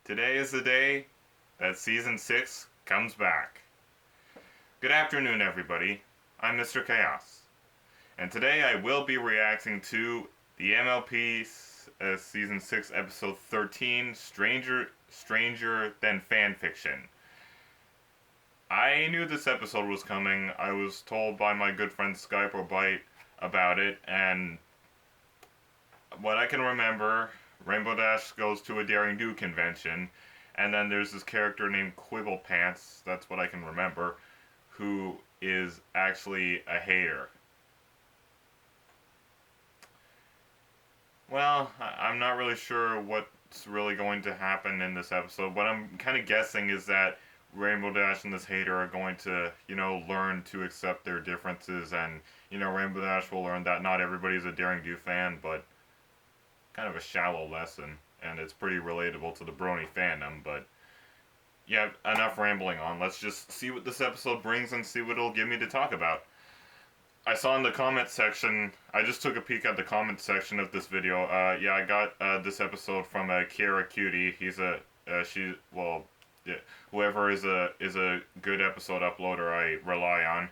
Today is the day that Season 6 comes back. Good afternoon, everybody. I'm Mr. Chaos. And today I will be reacting to the MLP Season 6 Episode 13, Stranger Than Fanfiction. I knew this episode was coming. I was told by my good friend Skype or Byte about it, and what I can remember, Rainbow Dash goes to a Daring Do convention, and then there's this character named Quibble Pants, that's what I can remember, who is actually a hater. Well, I'm not really sure what's really going to happen in this episode. What I'm kind of guessing is that Rainbow Dash and this hater are going to, learn to accept their differences, and, Rainbow Dash will learn that not everybody's a Daring Do fan, but kind of a shallow lesson, and it's pretty relatable to the Brony fandom, but yeah, enough rambling on. Let's just see what this episode brings and see what it'll give me to talk about. I saw in the comment section, I just took a peek at the comment section of this video. I got this episode from Kiara Cutie. He's whoever is a good episode uploader I rely on.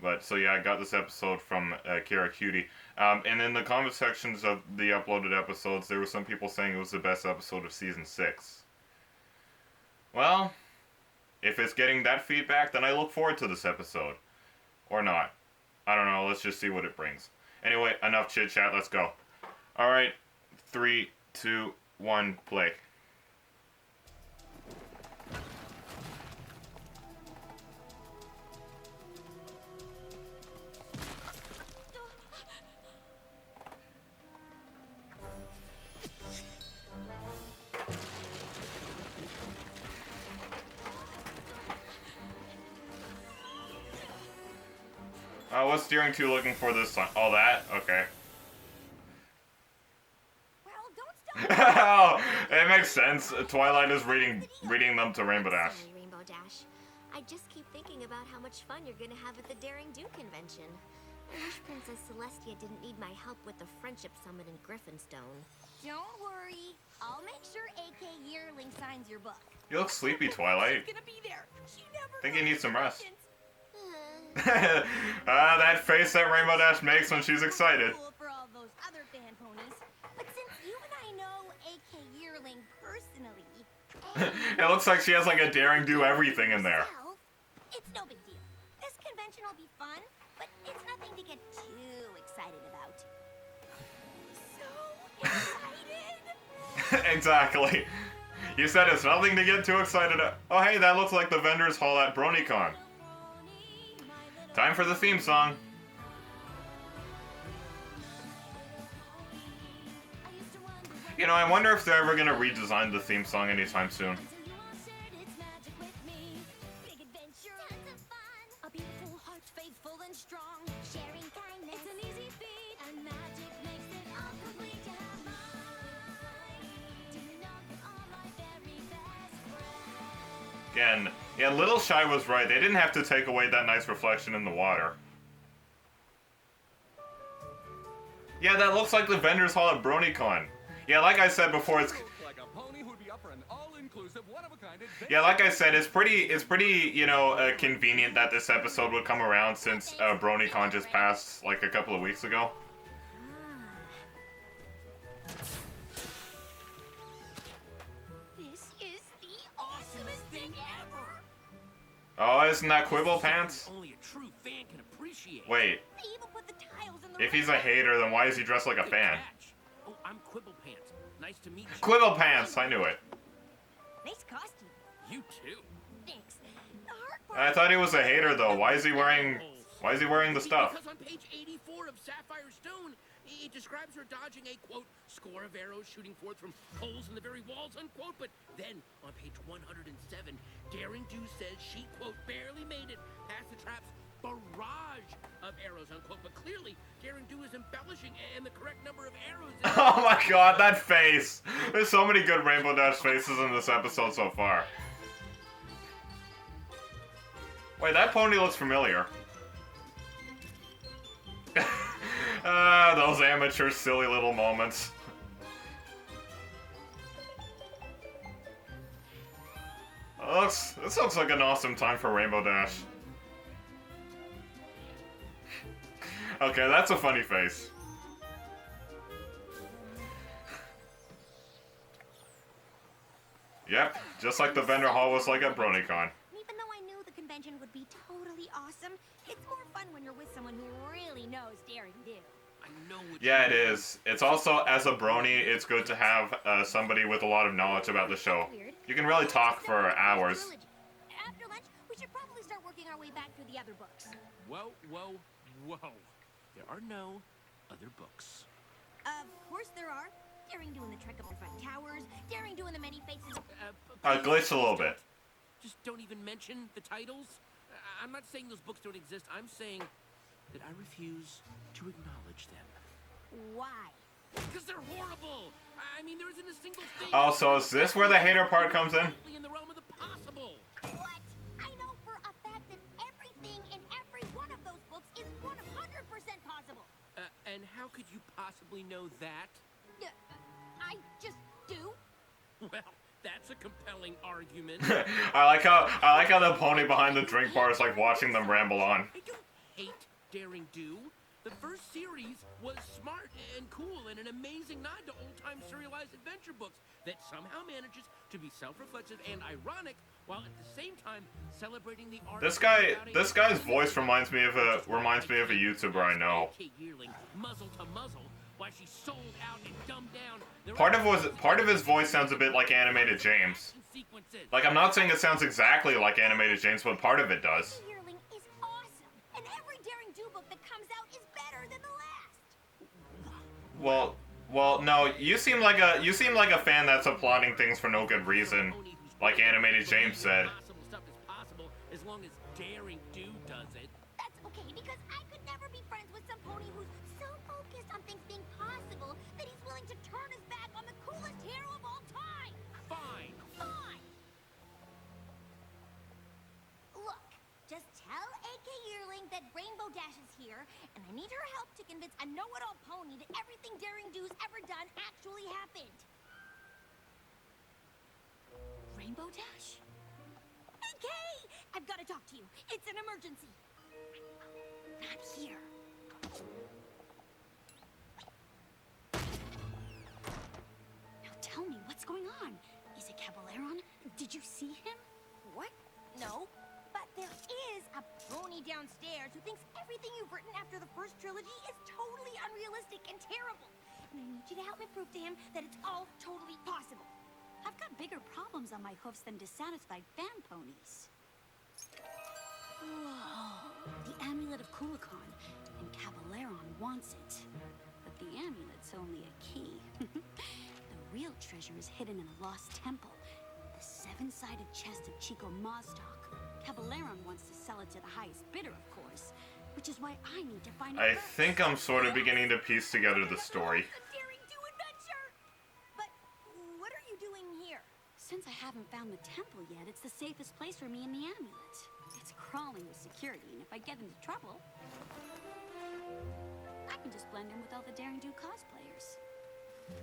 But so yeah, I got this episode from Kiara Cutie. And in the comment sections of the uploaded episodes, there were some people saying it was the best episode of Season 6. Well, if it's getting that feedback, then I look forward to this episode. Or not. I don't know, let's just see what it brings. Anyway, enough chit chat, let's go. Alright, 3, 2, 1, play. What's Daring 2 looking for this time? All that? Okay. Well, don't stop. Oh, it makes sense. Twilight is reading them to Rainbow Dash. Sorry, Rainbow Dash. I just keep thinking about how much fun you're gonna have at the Daring Do convention. I wish Princess Celestia didn't need my help with the Friendship Summit in Griffinstone. Don't worry. I'll make sure AK Yearling signs your book. You look sleepy, Twilight. She's gonna be there. She never Think you need some rest. Uh, That face that Rainbow Dash makes when she's excited. Cool for all those other fan ponies. But since you and I know AK Yearling personally, It looks like she has like a Daring Do everything in there. it's no big deal. This convention will be fun, but it's nothing to get too excited about. So excited! Exactly. You said it's nothing to get too excited about. Oh hey, that looks like the vendor's hall at BronyCon. Time for the theme song. I wonder if they're ever gonna redesign the theme song anytime soon. Again, yeah, Little Shy was right. They didn't have to take away that nice reflection in the water. Yeah, that looks like the vendor's hall at BronyCon. Yeah, like I said before, it's... Yeah, like I said, it's pretty, convenient that this episode would come around since BronyCon just passed, like, a couple of weeks ago. This is the awesomest thing ever! Oh, isn't that Quibble Pants? Only a true fan can appreciate. Wait, They even put the tiles in the if he's a hater, then why is he dressed like a fan? Oh, I'm Quibble Pants. Nice to meet you. Quibble Pants, I knew it. Nice costume. You too. Thanks. The hard part I thought he was a hater, though. Why is he wearing the stuff? Because on page 84 of Sapphire Stone, it describes her dodging a, quote, score of arrows shooting forth from holes in the very walls, unquote. But then, on page 107, Daring Do says she, quote, barely made it past the trap's barrage of arrows, unquote. But clearly, Daring Do is embellishing, and the correct number of arrows is... Oh my god, that face! There's so many good Rainbow Dash faces in this episode so far. Wait, that pony looks familiar. Those amateur silly little moments. This looks like an awesome time for Rainbow Dash. Okay, that's a funny face. Yep, just like the vendor hall was like at BronyCon. Even though I knew the convention would be totally awesome, it's more fun when you're with someone who really knows daring do. I know what Yeah, it is. It's also, as a brony, it's good to have somebody with a lot of knowledge about the show. You can really talk for hours. After lunch, we should probably start working our way back through the other books. Whoa, whoa, whoa. There are no other books. Of course there are. Daring doing the trek up the front towers, daring doing the many faces of... Glitched a little bit. Just don't even mention the titles. I'm not saying those books don't exist. I'm saying that I refuse to acknowledge them. Why? Because they're horrible. I mean, there isn't a single thing... Oh, so is this where the hater part comes in? ...in the realm of the possible. What? I know for a fact that everything in every one of those books is 100% possible. And how could you possibly know that? I just do. Well, that's a compelling argument. I like how the pony behind the drink bar is like watching them ramble on. I don't hate Daring Do. The first series was smart and cool and an amazing nod to old-time serialized adventure books that somehow manages to be self-reflexive and ironic while at the same time celebrating the art. This guy's voice reminds me of a YouTuber I know. Yearling, muzzle to muzzle, while she sold out and dumbed down. Part of his voice sounds a bit like Animated James. Like, I'm not saying it sounds exactly like Animated James, but part of it does. Yearling is awesome, and every Daring Do book that comes out is better than the last. Well, no. You seem like a fan that's applauding things for no good reason, like Animated James said. Possible stuff is possible as long as Daring Do does it. That's okay, because I could never be friends with some pony who's so focused on things being possible that he's willing to turn his back on the coolest hero of all time. Fine. Fine. Look, just tell AK Yearling that Rainbow Dash is here, and I need her help to convince a know-it-all pony that everything Daring Do's ever done actually happened. Rainbow Dash? AK! I've got to talk to you. It's an emergency. Not here. Now tell me, what's going on? Is it Caballeron? Did you see him? What? No. But there is a pony downstairs who thinks everything you've written after the first trilogy is totally unrealistic and terrible. And I need you to help me prove to him that it's all totally possible. I've got bigger problems on my hoofs than dissatisfied fan ponies. Whoa, the amulet of Kulikon, and Caballeron wants it. But the amulet's only a key. The real treasure is hidden in a lost temple, the seven-sided chest of Chico Mazdoc. Caballeron wants to sell it to the highest bidder, of course, which is why I need to find it I first. think I'm sort of beginning to piece together the story. A Daring Do adventure! But what are you doing here? Since I haven't found the temple yet, it's the safest place for me and the amulet. It's crawling with security, and if I get into trouble, I can just blend in with all the Daring Do cosplayers.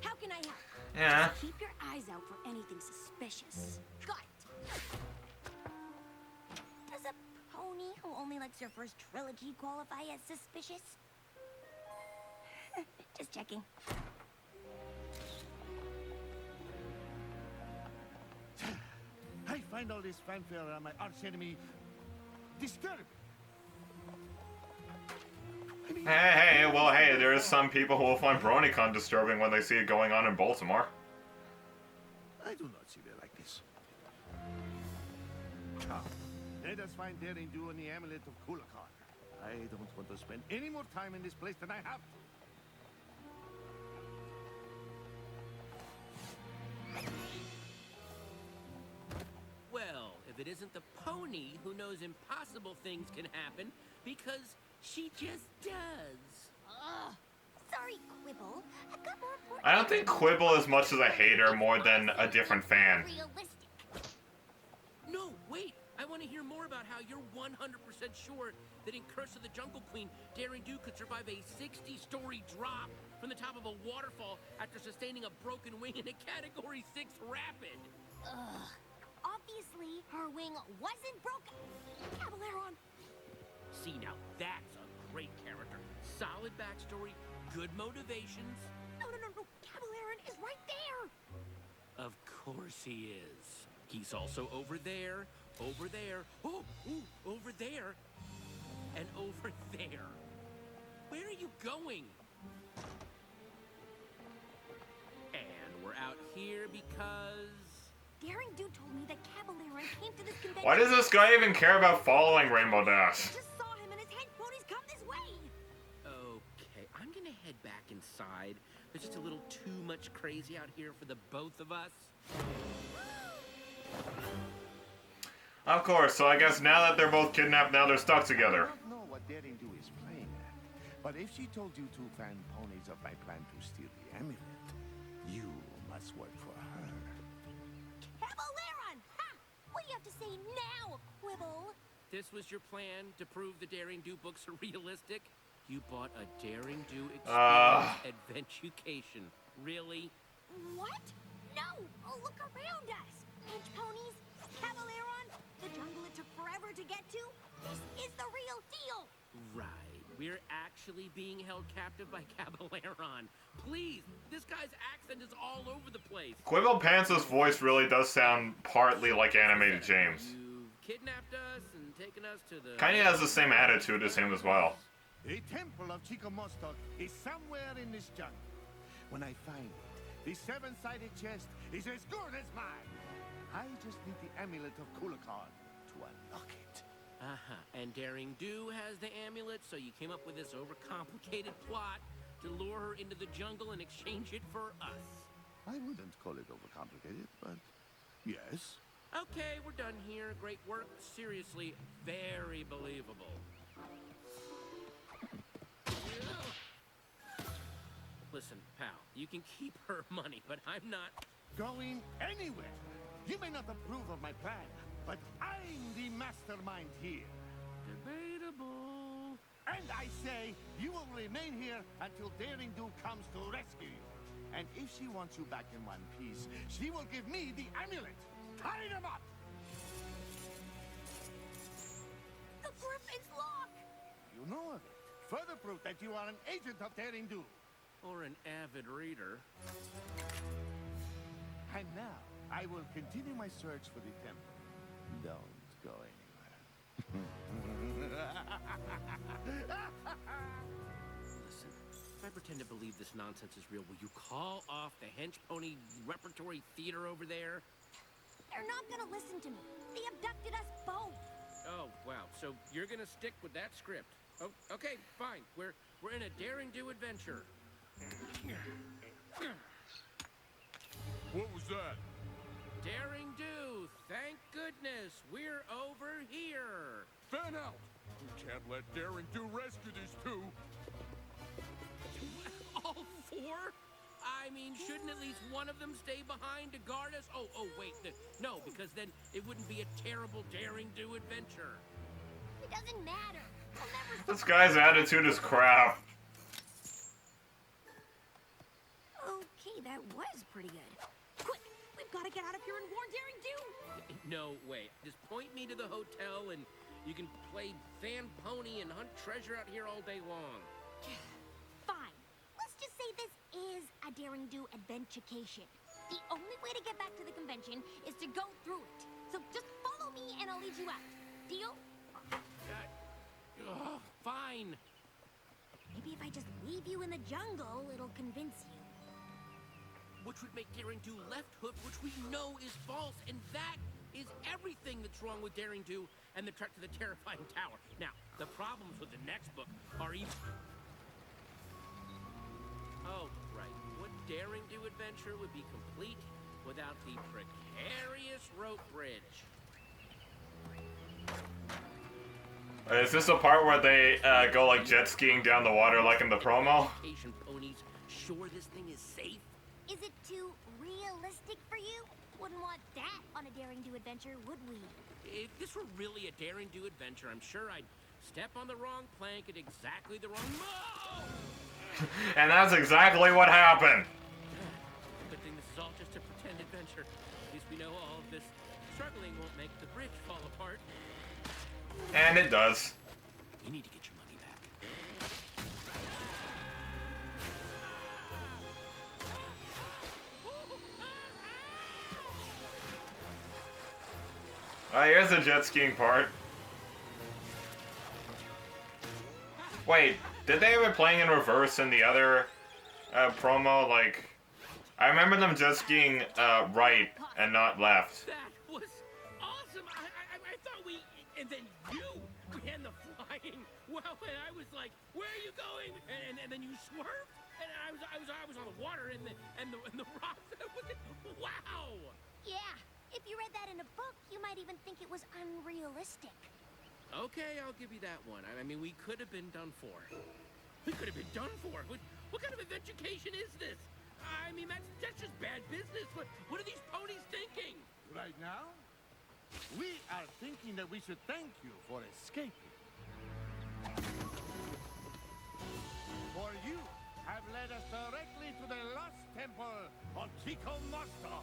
How can I help? Yeah. Just keep your eyes out for anything suspicious. Got it. Does a pony who only likes her first trilogy qualify as suspicious? Just checking. I find all this fanfare around my arch enemy disturbing. I mean, Hey, there is some people who will find BronyCon disturbing when they see it going on in Baltimore. I do not see it like this. Come, let us find Daring Do and the amulet of Kulikon. I don't want to spend any more time in this place than I have to. Well, if it isn't the pony who knows impossible things can happen because she just does. Ugh. Sorry, Quibble. I've got more important... I don't think Quibble is much as a hater more than a different fan. Realistic. No, wait. I want to hear more about how you're 100% sure that in Curse of the Jungle Queen, Daring Do could survive a 60-story drop from the top of a waterfall after sustaining a broken wing in a Category 6 rapid. Ugh. obviously her wing wasn't broken. Caballero. See, now that's a great character. Solid backstory, good motivations. No. Caballero is right there. Of course he is. He's also over there, oh, over there, and over there. Where are you going? And we're out here because... Daring Do told me that Caballero came to this convention. Why does this guy even care about following Rainbow Dash? Just saw him and his hench ponies come this way. Okay, I'm gonna head back inside. There's just a little too much crazy out here for the both of us. Of course, so I guess now that they're both kidnapped, now they're stuck together. I don't know what Daring Do is playing at, but if she told you two fan ponies of my plan to steal the amulet, you must work for her. Caballero! Ha! What do you have to say now, Quibble? This was your plan to prove the Daring Do books are realistic? You bought a Daring Do adventucation. Really? What? No! Oh, look around us! Hench ponies, Caballero, the jungle it took forever to get to. This is the real deal! Right. We're actually being held captive by Caballero. Please, this guy's accent is all over the place. Quibble Pants' voice really does sound partly like animated James. You've kidnapped us and taken us to the... Kinda has the same attitude as him as well. The temple of Chico Mostok is somewhere in this jungle. When I find it, the seven-sided chest is as good as mine. I just need the amulet of Kulakon to unlock it. And Daring Do has the amulet, so you came up with this overcomplicated plot to lure her into the jungle and exchange it for us. I wouldn't call it overcomplicated, but yes. Okay, we're done here. Great work. Seriously, very believable. Listen, pal, you can keep her money, but I'm not... Going anywhere. You may not approve of my plan, but I'm the mastermind here. Debatable. And I say you will remain here until Daring Do comes to rescue you. And if she wants you back in one piece, she will give me the amulet. Tie them up! The Griffin's lock! You know of it. Further proof that you are an agent of Daring Do. Or an avid reader. And now, I will continue my search for the temple. Don't go anywhere. Listen, if I pretend to believe this nonsense is real, will you call off the hench pony repertory theater over there? They're not gonna listen to me. They abducted us both. Oh, wow. So you're gonna stick with that script. Oh, okay, fine. We're in a Daring Do adventure. What was that? Daring Do, thank goodness, we're over here. Fan out! We can't let Daring Do rescue these two. All four? I mean, shouldn't at least one of them stay behind to guard us? Oh, wait, no, because then it wouldn't be a terrible Daring Do adventure. It doesn't matter. I'll never... This guy's attitude is crap. Okay, that was pretty good. Quick, we've got to get out of here and warn Daring Do. No way. Just point me to the hotel and you can play Than Pony and hunt treasure out here all day long. Fine. Let's just say this is a Daring Do adventurecation. The only way to get back to the convention is to go through it. So just follow me and I'll lead you out. Deal? Fine. Maybe if I just leave you in the jungle, it'll convince you. Which would make Daring Do left hook, which we know is false, and that is everything that's wrong with Daring Do and the trek to the terrifying tower. Now, the problems with the next book are even... Oh, right. What Daring Do adventure would be complete without the precarious rope bridge? Is this a part where they go like jet skiing down the water like in the promo? Vacation ponies, sure this thing is safe? Is it too realistic for you? Wouldn't want that on a Daring Do adventure, would we? If this were really a Daring Do adventure, I'm sure I'd step on the wrong plank at exactly the wrong... Oh! And that's exactly what happened. Good thing this is all just a pretend adventure. At least we know all of this struggling And it does. You need to get your money back. Here's the jet skiing part. Wait, did they have it playing in reverse in the other promo? Like, I remember them jet skiing right and not left. That was awesome. I thought we, and then you began the flying. Well, and I was like, "Where are you going?" And then you swerved, and I was on the water and the rocks. Wow. Yeah, if you read that in a book, you might even think it was unrealistic. Okay, I'll give you that one. I mean, we could have been done for. We could have been done for. What kind of education is this? I mean, that's just bad business. What are these ponies thinking? Right now, we are thinking that we should thank you for escaping. For you have led us directly to the lost temple of Chico Mosto.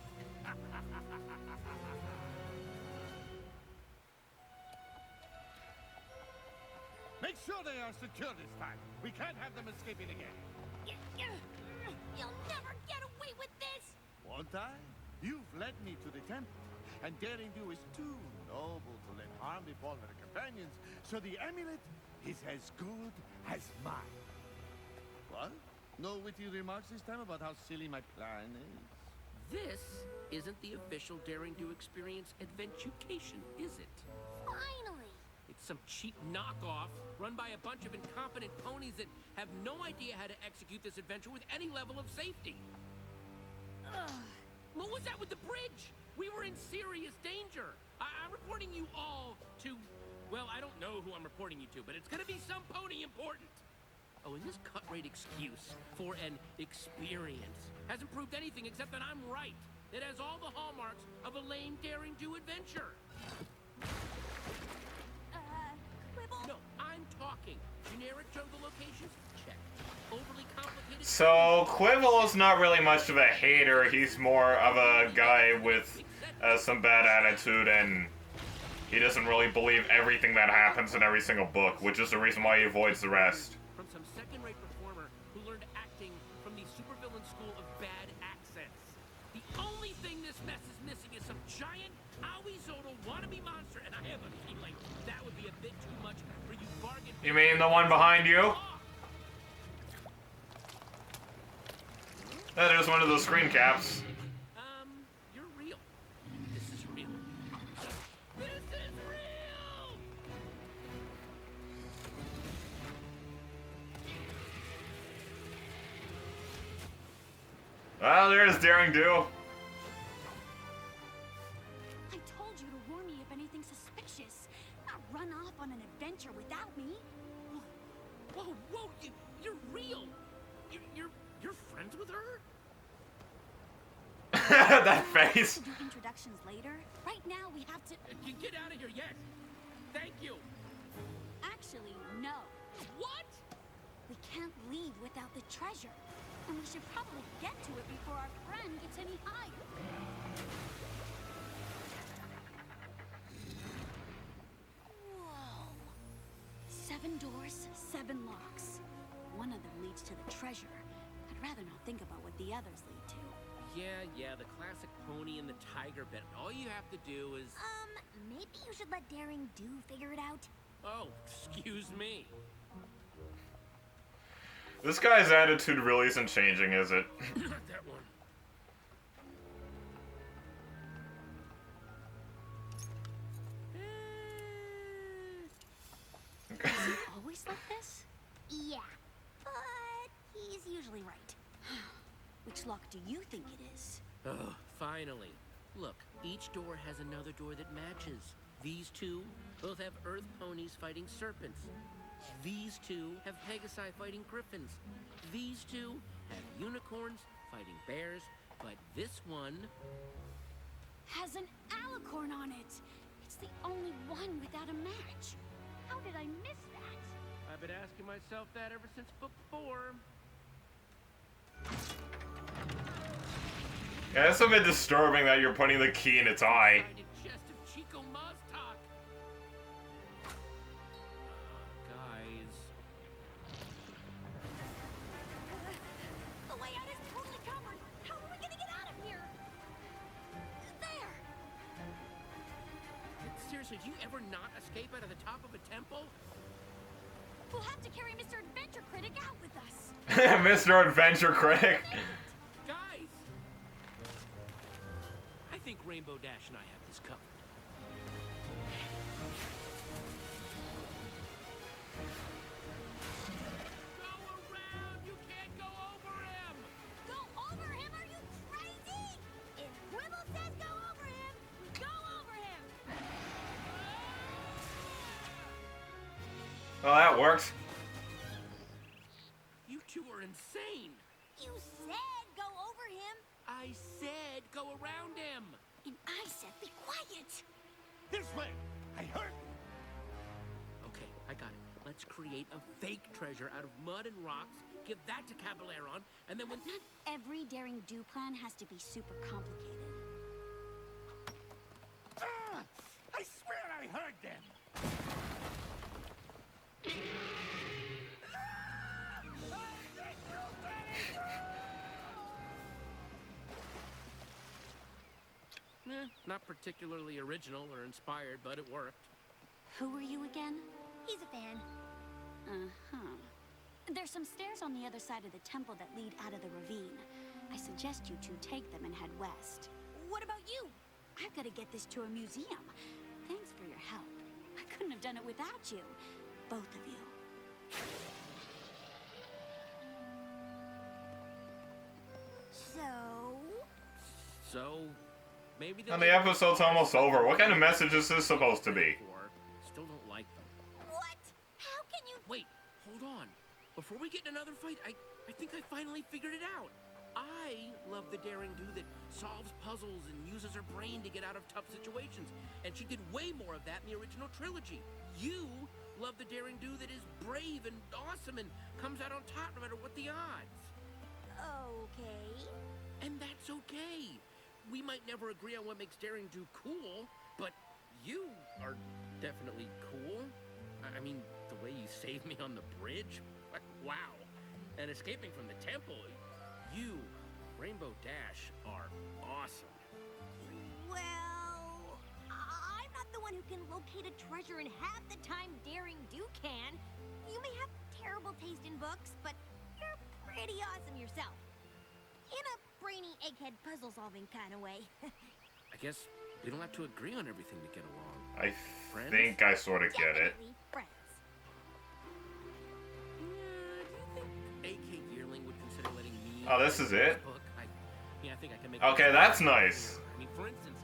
Make sure they are secure this time. We can't have them escaping again. You'll never get away with this! Won't I? You've led me to the temple, and Daring Do is too noble to let harm befall her companions, so the amulet is as good as mine. What? No witty remarks this time about how silly my plan is? This isn't the official Daring Do Experience Adventucation, is it? Finally! It's some cheap knockoff run by a bunch of incompetent ponies that have no idea how to execute this adventure with any level of safety. What was that with the bridge? We were in serious danger. I'm reporting you all to... Well, I don't know who I'm reporting you to, but it's gonna be some pony important. Oh, and this cut-rate excuse for an experience hasn't proved anything except that I'm right. It has all the hallmarks of a lame Daring Do adventure. Quibble? No, I'm talking. Generic jungle locations? Check. Overly complicated... So, Quibble is not really much of a hater. He's more of a guy with some bad attitude, and he doesn't really believe everything that happens in every single book, which is the reason why he avoids the rest. From some second-rate performer who learned acting from the supervillain school of bad accents. The only thing this mess is missing is some giant Aoi-Zoto wannabe monster, and I have a feeling that would be a bit too much for you bargain... You mean the one behind you? That is one of those screen caps. You're real. This is real. This is real! Well, there's Daring Do. I told you to warn me if anything suspicious. Not run off on an adventure without me. Whoa, you're real! You're friends with her? That face. Do introductions later. Right now we have to... You get out of here, yes! Thank you! Actually, no. What? We can't leave without the treasure. And we should probably get to it before our friend gets any higher. Whoa. 7 doors, 7 locks. One of them leads to the treasure. I'd rather not think about what the others lead to. Yeah, the classic pony and the tiger bit. All you have to do is... Maybe you should let Daring Do figure it out. Oh, excuse me. This guy's attitude really isn't changing, is it? Not that one. Is he always like this? Yeah, but he's usually right. Which lock do you think it is? Oh, finally. Look, each door has another door that matches. These two both have earth ponies fighting serpents. These two have Pegasi fighting griffins. These two have unicorns fighting bears. But this one... Has an alicorn on it. It's the only one without a match. How did I miss that? I've been asking myself that ever since book 4. Yeah, it's a bit disturbing that you're putting the key in its eye. Chest of Chico Maztak. seriously, do you ever not escape out of the top of a temple? We'll have to carry Mr. Adventure Critic out with us. Mr. Adventure Critic. Guys! I think Rainbow Dash and I have this covered. Go around! You can't go over him! Go over him? Are you crazy? If Quibble says go over him, go over him. Well, that worked. You two are insane! You said go over him. I said go around him! And I said be quiet. This way! I heard you! Okay, I got it. Let's create a fake treasure out of mud and rocks, give that to Caballero, and then when... Not every daring do plan has to be super complicated. Ah! I swear I heard them! Not particularly original or inspired, but it worked. Who are you again? He's a fan. Uh-huh. There's some stairs on the other side of the temple that lead out of the ravine. I suggest you two take them and head west. What about you? I've got to get this to a museum. Thanks for your help. I couldn't have done it without you. Both of you. So, maybe And the episode's almost over. What kind of message is this supposed to be? Still don't like them. What? How can you? Wait, hold on. Before we get in another fight, I think I finally figured it out. I love the daring do that solves puzzles and uses her brain to get out of tough situations. And she did way more of that in the original trilogy. You love the daring do that is brave and awesome and comes out on top no matter what the odds. Okay. And that's okay. We might never agree on what makes daring do cool, but you are definitely cool. I mean, the way you saved me on the bridge, wow. And escaping from the temple, you, Rainbow Dash, are awesome. Well, I'm not the one who can locate a treasure in half the time Daring Do can. You may have terrible taste in books, but you're pretty awesome yourself. In a brainy egghead puzzle-solving kind of way. I guess we don't have to agree on everything to get along. I Friends? think I sort of get it. Definitely friends. Do you think A.K. Yearling would consider letting me... Oh, this is it? Book? I think I can make... Okay, that's nice. I mean, for instance,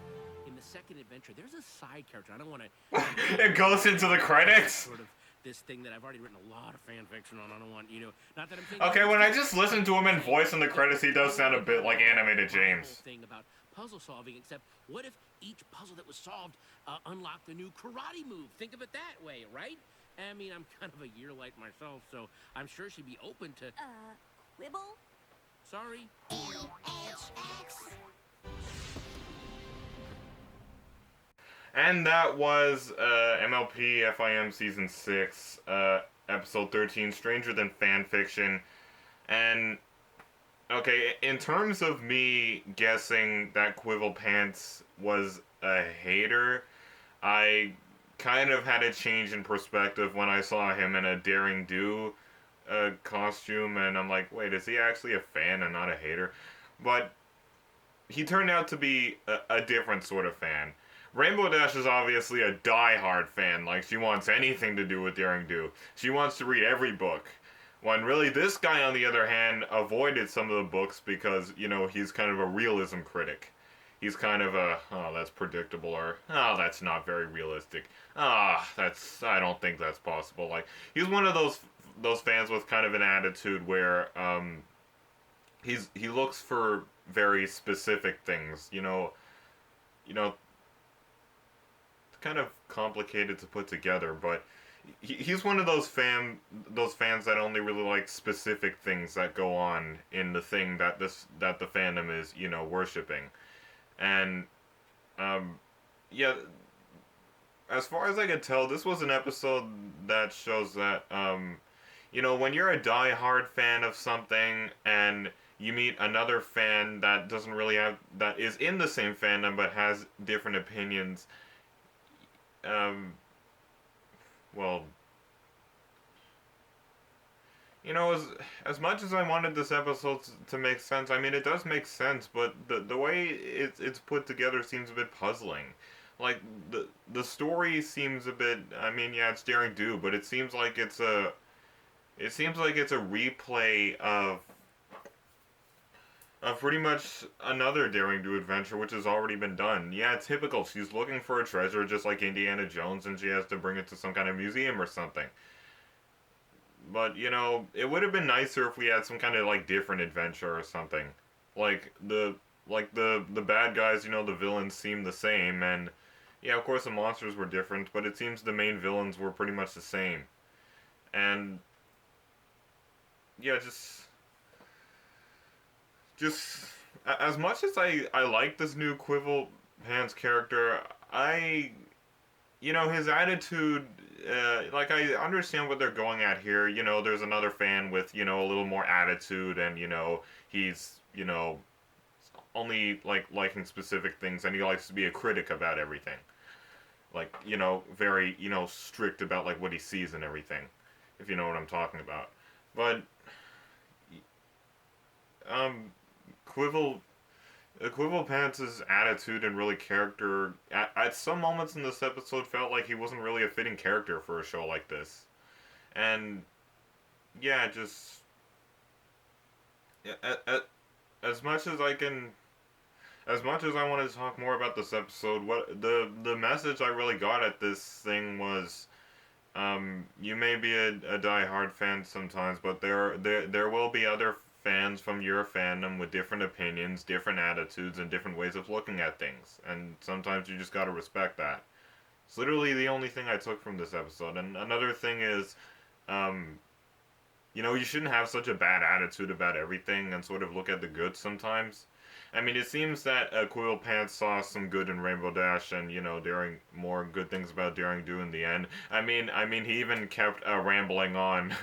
in the second adventure, there's a side character. I don't want to... It goes into the credits? Sort of this thing that I've already written a lot of fan fiction on. I don't want, not that I'm thinking... Okay, when I just listen to him in voice in the credits, he does sound a bit like Animated James. Thing about puzzle solving, except what if each puzzle that was solved unlocked a new karate move? Think of it that way, right? I mean, I'm kind of a yearlight myself, so I'm sure she'd be open to... Quibble? Sorry. And that was MLP FIM Season 6, Episode 13, Stranger Than Fanfiction. And, okay, in terms of me guessing that Quivel Pants was a hater, I kind of had a change in perspective when I saw him in a Daring Do costume, and I'm like, wait, is he actually a fan and not a hater? But he turned out to be a different sort of fan. Rainbow Dash is obviously a die-hard fan, like she wants anything to do with Daring Do. She wants to read every book. When really this guy, on the other hand, avoided some of the books because, he's kind of a realism critic. He's kind of a, oh, that's predictable, or, oh, that's not very realistic. I don't think that's possible. Like, he's one of those fans with kind of an attitude where, he looks for very specific things, kind of complicated to put together, but he's one of those fans that only really like specific things that go on in the thing that the fandom is, worshiping. And yeah, as far as I can tell, this was an episode that shows that when you're a die-hard fan of something and you meet another fan that doesn't really that is in the same fandom but has different opinions, well, you know, as much as I wanted this episode to make sense, I mean, it does make sense, but the way it's put together seems a bit puzzling. Like the story seems a bit. I mean, yeah, it's Daring Do, but it seems like it's a replay of pretty much another Daring Do adventure, which has already been done. Yeah, it's typical. She's looking for a treasure just like Indiana Jones, and she has to bring it to some kind of museum or something. But, you know, it would have been nicer if we had some kind of, like, different adventure or something. Like, the bad guys, you know, the villains seem the same, and, yeah, of course the monsters were different, but it seems the main villains were pretty much the same. And, yeah, just, as much as I like this new Quivel Pants character, you know, his attitude, like, I understand what they're going at here. You know, there's another fan with, you know, a little more attitude, and, you know, he's, you know, only, like, liking specific things, and he likes to be a critic about everything. Like, you know, very, you know, strict about, like, what he sees and everything, if you know what I'm talking about. But, um, Quivel Quivel Pants' attitude and really character at some moments in this episode felt like he wasn't really a fitting character for a show like this. And yeah, just as much as I can, as much as I want to talk more about this episode, what the message I really got at this thing was, you may be a die-hard fan sometimes, but there will be other fans from your fandom with different opinions, different attitudes, and different ways of looking at things. And sometimes you just gotta respect that. It's literally the only thing I took from this episode. And another thing is, you know, you shouldn't have such a bad attitude about everything and sort of look at the good sometimes. I mean, it seems that Quill Pants saw some good in Rainbow Dash, and you know, Daring more good things about Daring Do in the end. I mean, he even kept rambling on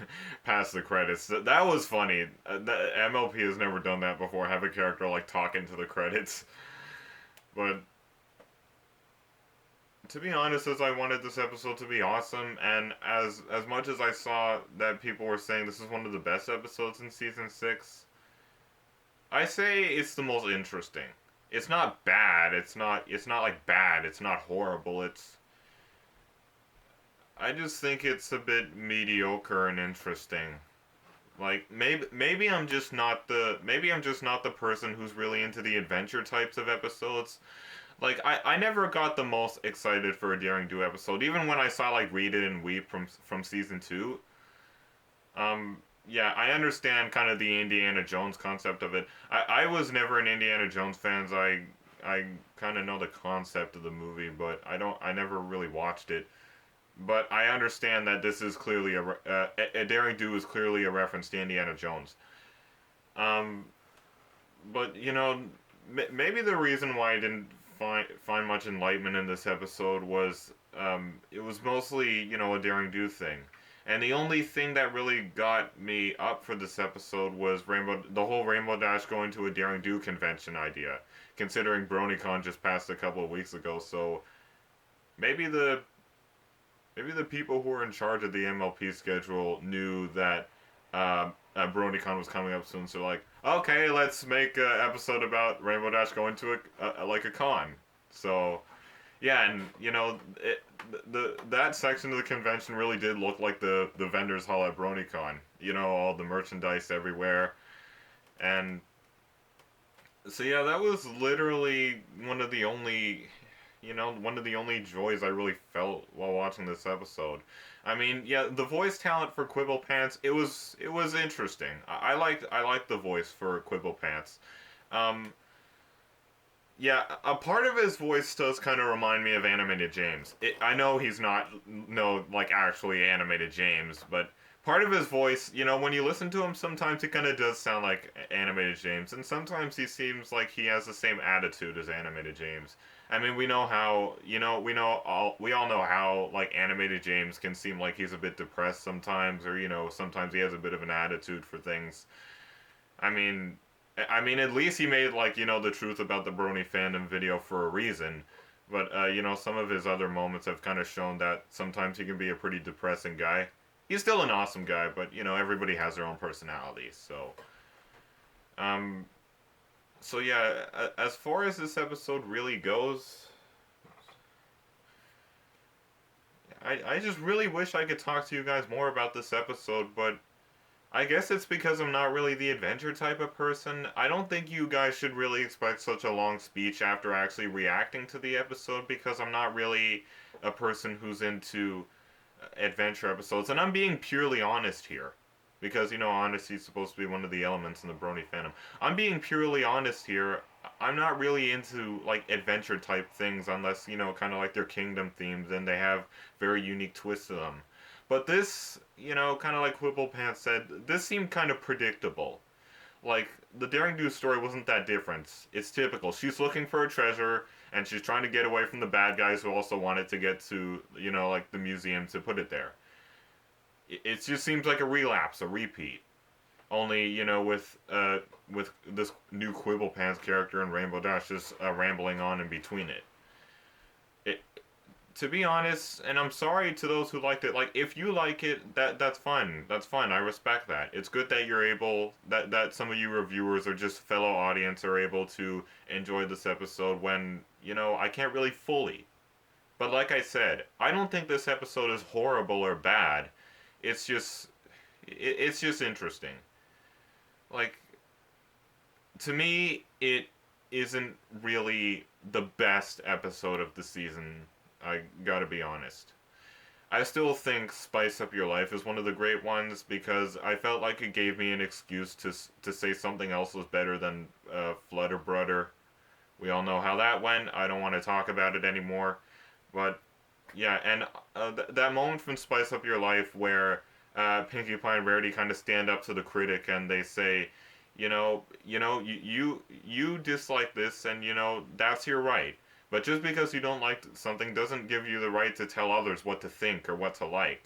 past the credits. That was funny. The MLP has never done that before. Have a character like talking to the credits. But to be honest, as I wanted this episode to be awesome, and as much as I saw that people were saying this is one of the best episodes in season 6. I say it's the most interesting. It's not bad. It's not like bad. It's not horrible. I just think it's a bit mediocre and interesting. Like maybe I'm just not the person who's really into the adventure types of episodes. Like I never got the most excited for a Daring Do episode, even when I saw like Read It and Weep from season 2. Yeah, I understand kind of the Indiana Jones concept of it. I was never an Indiana Jones fan. I kind of know the concept of the movie, but I never really watched it. But I understand that this is clearly a Daring Do is clearly a reference to Indiana Jones. But you know, maybe the reason why I didn't find much enlightenment in this episode was it was mostly, you know, a Daring Do thing. And the only thing that really got me up for this episode was the whole Rainbow Dash going to a Daring Do convention idea, considering BronyCon just passed a couple of weeks ago. So maybe the people who were in charge of the MLP schedule knew that BronyCon was coming up soon. So like, okay, let's make an episode about Rainbow Dash going to a con. So yeah, and you know, that section of the convention really did look like the vendors hall at BronyCon. You know, all the merchandise everywhere, and so yeah, that was literally one of the only joys I really felt while watching this episode. I mean, yeah, the voice talent for Quibble Pants, it was interesting. I liked the voice for Quibble Pants. Yeah, a part of his voice does kind of remind me of Animated James. I know he's not, like, actually Animated James, but part of his voice, you know, when you listen to him, sometimes it kind of does sound like Animated James, and sometimes he seems like he has the same attitude as Animated James. I mean, we know how, you know, we all know how, like, Animated James can seem like he's a bit depressed sometimes, or, you know, sometimes he has a bit of an attitude for things. I mean, at least he made, like, you know, the truth about the Brony fandom video for a reason. But some of his other moments have kind of shown that sometimes he can be a pretty depressing guy. He's still an awesome guy, but everybody has their own personality. Um, so yeah, as far as this episode really goes, I just really wish I could talk to you guys more about this episode, but I guess it's because I'm not really the adventure type of person. I don't think you guys should really expect such a long speech after actually reacting to the episode, because I'm not really a person who's into adventure episodes, and I'm being purely honest here. Because, honesty is supposed to be one of the elements in the Brony fandom. I'm being purely honest here. I'm not really into, like, adventure type things unless, kind of like they're kingdom themes and they have very unique twists to them. But this, kind of like Whipplepants said, this seemed kind of predictable. Like, the Daring Do story wasn't that different. It's typical. She's looking for a treasure, and she's trying to get away from the bad guys who also wanted to get to, like, the museum to put it there. It just seems like a relapse, a repeat. Only, with this new Quibblepants character and Rainbow Dash just rambling on in between it. To be honest, and I'm sorry to those who liked it, like, if you like it, that's fine. That's fine. I respect that. It's good that you're able, that some of you reviewers or just fellow audience are able to enjoy this episode when, I can't really fully. But like I said, I don't think this episode is horrible or bad. It's just interesting. Like, to me, it isn't really the best episode of the season. I gotta be honest. I still think Spice Up Your Life is one of the great ones because I felt like it gave me an excuse to say something else was better than Flutter Brudder. We all know how that went. I don't want to talk about it anymore. But, yeah, and that moment from Spice Up Your Life where Pinkie Pie and Rarity kind of stand up to the critic and they say, you dislike this and, that's your right. But just because you don't like something doesn't give you the right to tell others what to think or what to like.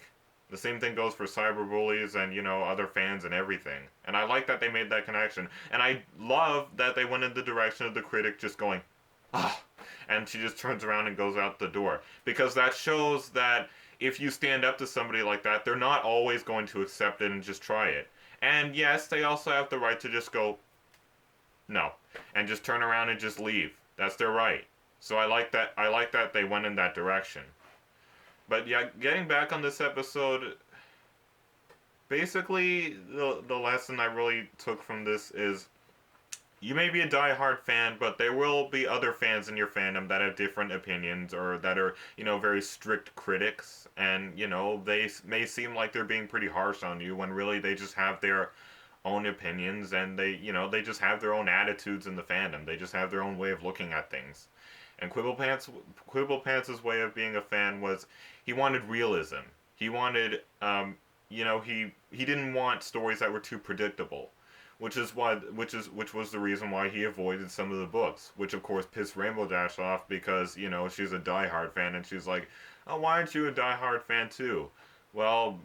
The same thing goes for cyberbullies and, other fans and everything. And I like that they made that connection. And I love that they went in the direction of the critic just going, ah, and she just turns around and goes out the door. Because that shows that if you stand up to somebody like that, they're not always going to accept it and just try it. And yes, they also have the right to just go, no, and just turn around and just leave. That's their right. So I like that they went in that direction. But yeah, getting back on this episode, basically the lesson I really took from this is you may be a die-hard fan, but there will be other fans in your fandom that have different opinions or that are, very strict critics. And, they may seem like they're being pretty harsh on you when really they just have their own opinions and they just have their own attitudes in the fandom. They just have their own way of looking at things. And Quibblepants' way of being a fan was he wanted realism. He wanted, he didn't want stories that were too predictable, which was the reason why he avoided some of the books, which of course pissed Rainbow Dash off because she's a diehard fan and she's like, oh, why aren't you a diehard fan too? Well,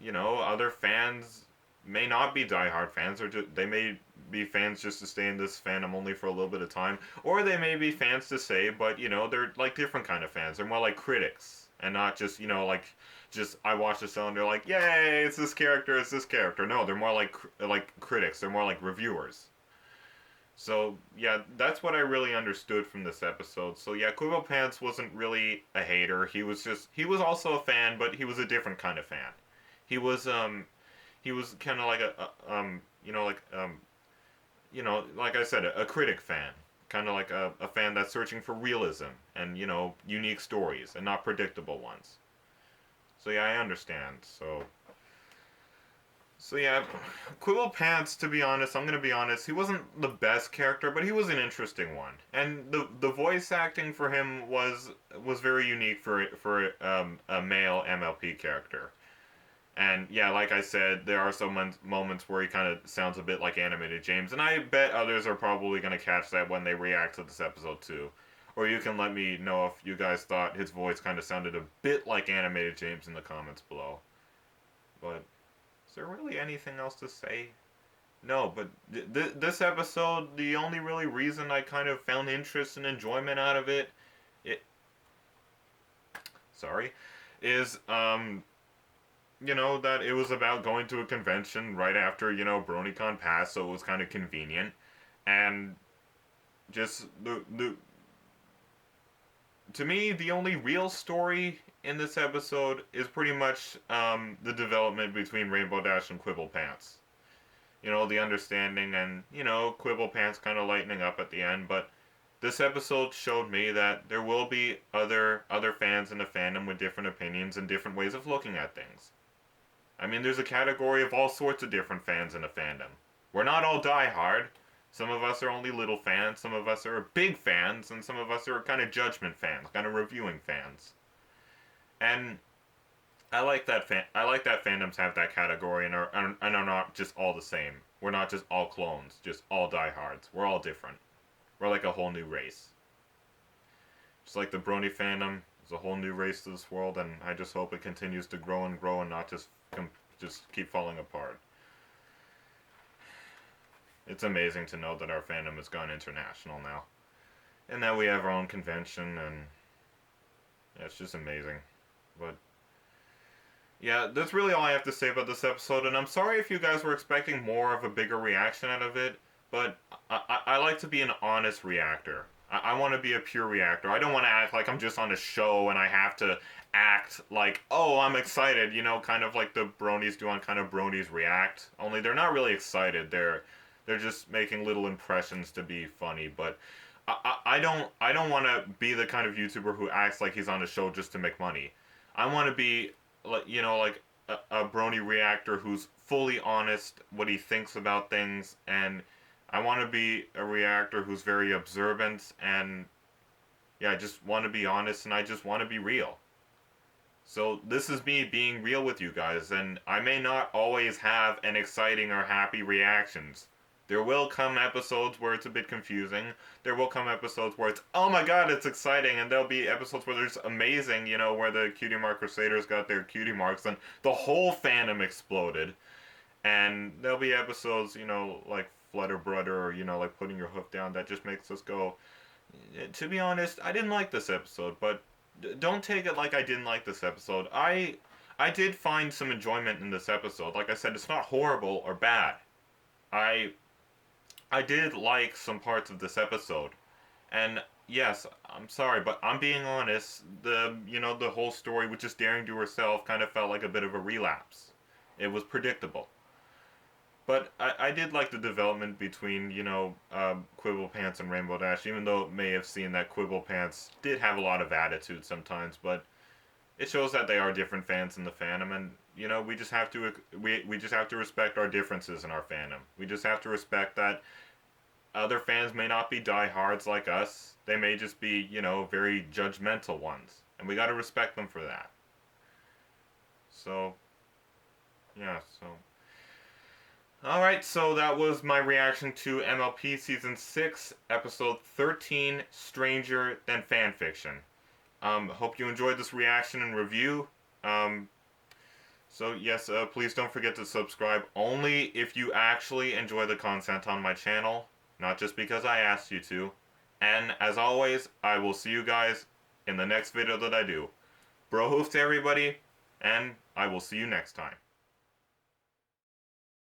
other fans may not be diehard fans, or they may be fans just to stay in this fandom only for a little bit of time, or they may be fans to say, but they're like different kind of fans. They're more like critics, and not just just I watch the show and they're like, yay, it's this character. No, they're more like critics. They're more like reviewers. So yeah, that's what I really understood from this episode. So yeah, Quibblepants wasn't really a hater. He was also a fan, but he was a different kind of fan. He was kind of like like I said, a critic fan. Kind of like a fan that's searching for realism and, unique stories and not predictable ones. So yeah, I understand. So yeah, Quibblepants, to be honest, I'm going to be honest, he wasn't the best character, but he was an interesting one. And the voice acting for him was very unique for a male MLP character. And yeah, like I said, there are some moments where he kind of sounds a bit like Animated James, and I bet others are probably going to catch that when they react to this episode too. Or you can let me know if you guys thought his voice kind of sounded a bit like Animated James in the comments below. But is there really anything else to say? No, but this episode, the only really reason I kind of found interest and enjoyment out of it, sorry, is, you know, that it was about going to a convention right after, you know, BronyCon passed, so it was kind of convenient. And just to me, the only real story in this episode is pretty much the development between Rainbow Dash and Quibble Pants. You know, the understanding and, you know, Quibble Pants kind of lightening up at the end, but this episode showed me that there will be other fans in the fandom with different opinions and different ways of looking at things. I mean, there's a category of all sorts of different fans in the fandom. We're not all die-hard. Some of us are only little fans, some of us are big fans, and some of us are kind of judgment fans, kind of reviewing fans. And I like that fandoms have that category and are not just all the same. We're not just all clones, just all diehards. We're all different. We're like a whole new race. Just like the Brony fandom is a whole new race to this world, and I just hope it continues to grow and grow and not just keep falling apart. It's amazing to know that our fandom has gone international now. And that we have our own convention, and yeah, it's just amazing. But yeah, that's really all I have to say about this episode, and I'm sorry if you guys were expecting more of a bigger reaction out of it, but I like to be an honest reactor. I want to be a pure reactor. I don't want to act like I'm just on a show and I have to act like, oh, I'm excited, you know, kind of like the bronies do on kind of Bronies React. Only they're not really excited. They're just making little impressions to be funny, but I don't want to be the kind of YouTuber who acts like he's on a show just to make money. I want to be, like, you know, like a brony reactor who's fully honest what he thinks about things, and I want to be a reactor who's very observant, and yeah, I just want to be honest, and I just want to be real. So this is me being real with you guys, and I may not always have an exciting or happy reactions. There will come episodes where it's a bit confusing. There will come episodes where it's, oh my god, it's exciting. And there'll be episodes where there's amazing, you know, where the Cutie Mark Crusaders got their cutie marks and the whole fandom exploded. And there'll be episodes, you know, like Flutter Brudder, or, you know, like Putting Your Hoof Down, that just makes us go, to be honest, I didn't like this episode, but don't take it like I didn't like this episode. I did find some enjoyment in this episode. Like I said, it's not horrible or bad. I did like some parts of this episode, and yes, I'm sorry, but I'm being honest. The whole story with just Daring Do herself kind of felt like a bit of a relapse. It was predictable, but I did like the development between, you know, Quibble Pants and Rainbow Dash, even though it may have seen that Quibble Pants did have a lot of attitude sometimes, but it shows that they are different fans in the fandom, and you know, we just have to we just have to respect our differences in our fandom. We just have to respect that other fans may not be diehards like us. They may just be, you know, very judgmental ones, and we got to respect them for that. So yeah, so alright, so that was my reaction to MLP Season 6, Episode 13, Stranger Than Fanfiction. Hope you enjoyed this reaction and review. So yes, please don't forget to subscribe only if you actually enjoy the content on my channel, not just because I asked you to. And as always, I will see you guys in the next video that I do. Bro hoof to everybody, and I will see you next time.